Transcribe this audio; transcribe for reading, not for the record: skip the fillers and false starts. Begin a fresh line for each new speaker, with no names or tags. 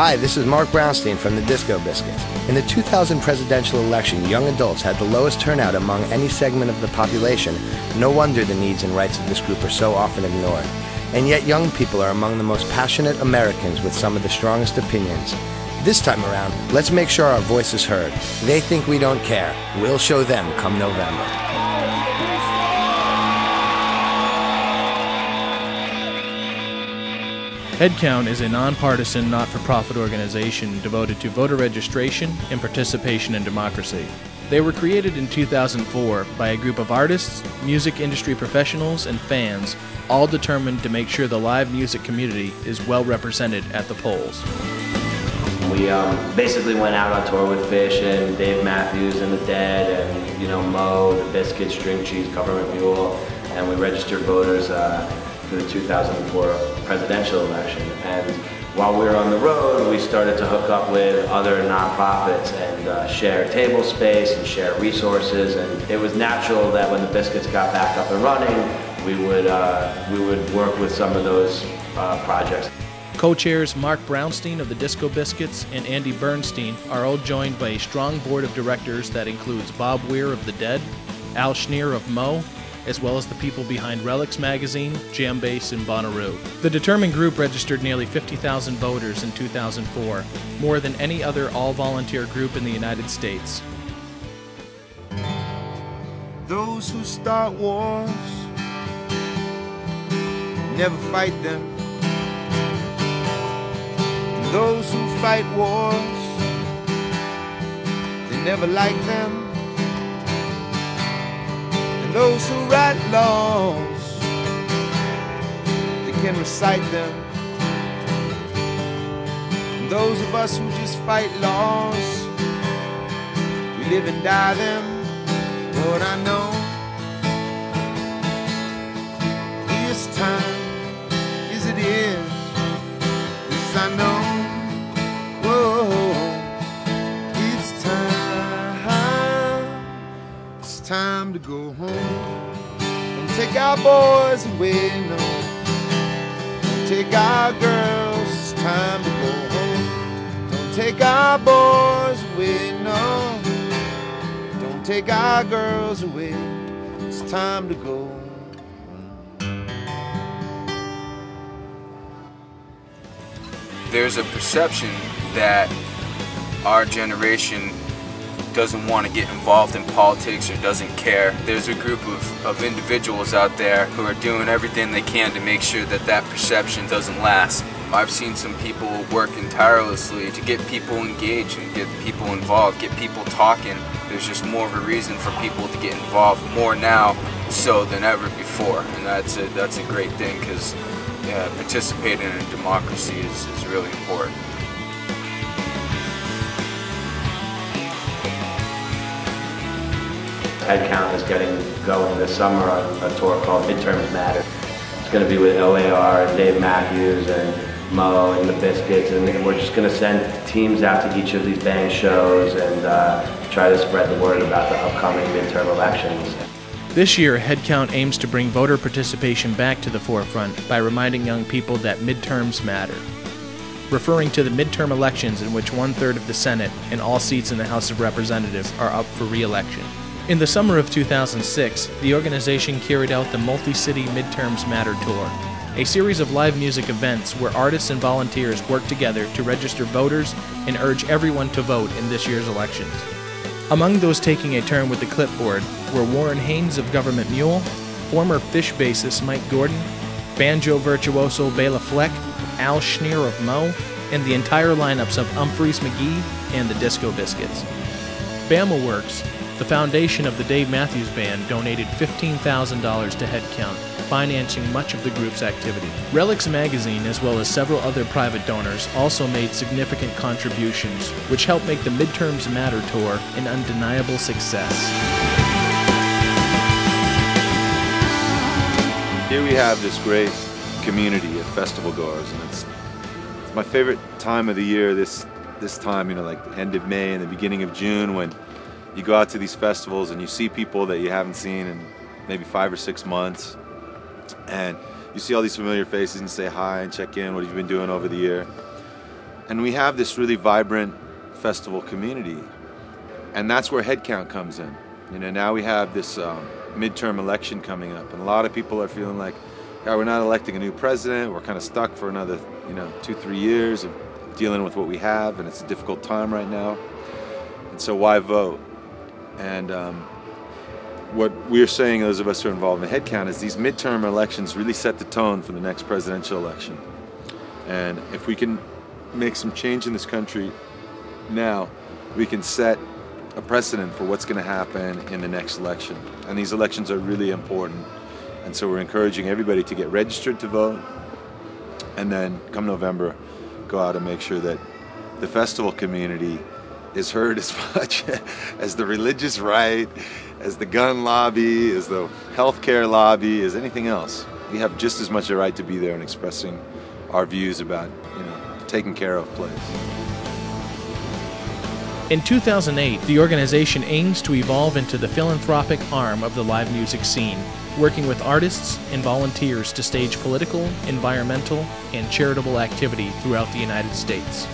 Hi, this is Mark Brownstein from the Disco Biscuits. In the 2000 presidential election, young adults had the lowest turnout among any segment of the population. No wonder the needs and rights of this group are so often ignored. And yet young people are among the most passionate Americans with some of the strongest opinions. This time around, let's make sure our voice is heard. They think we don't care. We'll show them come November.
Headcount is a nonpartisan, not-for-profit organization devoted to voter registration and participation in democracy. They were created in 2004 by a group of artists, music industry professionals, and fans, all determined to make sure the live music community is well represented at the polls.
We basically went out on tour with Phish and Dave Matthews and the Dead and, Mo, the Biscuits, String Cheese, Government Mule, and we registered voters for the 2004 presidential election. And while we were on the road, we started to hook up with other nonprofits and share table space and share resources. And it was natural that when the Biscuits got back up and running, we would work with some of those projects.
Co-chairs Mark Brownstein of the Disco Biscuits and Andy Bernstein are all joined by a strong board of directors that includes Bob Weir of the Dead, Al Schneer of Mo, as well as the people behind Relics Magazine, Jambase, and Bonnaroo. The determined group registered nearly 50,000 voters in 2004, more than any other all-volunteer group in the United States.
Those who start wars never fight them. And those who fight wars, they never like them. And those who write laws, they can recite them. And those of us who just fight laws, we live and die them. Lord, I know this time as it is. Yes, I know. Whoa, it's time to go home and take our boys away. No, don't take our girls. It's time to go home. Don't take our boys away. No, don't take our girls away. It's time to go home.
There's a perception that our generation doesn't want to get involved in politics or doesn't care. There's a group of individuals out there who are doing everything they can to make sure that that perception doesn't last. I've seen some people working tirelessly to get people engaged and get people involved, get people talking. There's just more of a reason for people to get involved more now so than ever before, and that's a great thing, because participating in democracy is really important.
Headcount is getting going this summer on a tour called Midterms Matter. It's going to be with O.A.R. and Dave Matthews and Mo and the Biscuits, and we're just going to send teams out to each of these band shows and try to spread the word about the upcoming midterm elections.
This year, Headcount aims to bring voter participation back to the forefront by reminding young people that midterms matter, referring to the midterm elections in which 1/3 of the Senate and all seats in the House of Representatives are up for re-election. In the summer of 2006, the organization carried out the Multi-City Midterms Matter Tour, a series of live music events where artists and volunteers work together to register voters and urge everyone to vote in this year's elections. Among those taking a turn with the clipboard were Warren Haynes of Government Mule, former Phish bassist Mike Gordon, banjo virtuoso Bela Fleck, Al Schneer of Mo, and the entire lineups of Humphreys McGee and the Disco Biscuits. Bama Works, the foundation of the Dave Matthews Band, donated $15,000 to Headcount, financing much of the group's activity. Relics Magazine, as well as several other private donors, also made significant contributions, which helped make the Midterms Matter Tour an undeniable success.
Here we have this great community of festival goers, and it's my favorite time of the year, this time, like the end of May and the beginning of June, when you go out to these festivals and you see people that you haven't seen in maybe 5 or 6 months, and you see all these familiar faces and say hi and check in, what have you been doing over the year? And we have this really vibrant festival community. And that's where headcount comes in. Now we have this midterm election coming up, and a lot of people are feeling like, yeah, we're not electing a new president, we're kind of stuck for another 2-3 years of dealing with what we have, and it's a difficult time right now. And so why vote? And what we're saying, those of us who are involved in headcount, is these midterm elections really set the tone for the next presidential election. And if we can make some change in this country now, we can set a precedent for what's going to happen in the next election. And these elections are really important. And so we're encouraging everybody to get registered to vote, and then come November, go out and make sure that the festival community is heard as much as the religious right, as the gun lobby, as the healthcare lobby, as anything else. We have just as much a right to be there and expressing our views about, taking care of place.
In 2008, the organization aims to evolve into the philanthropic arm of the live music scene, working with artists and volunteers to stage political, environmental, and charitable activity throughout the United States.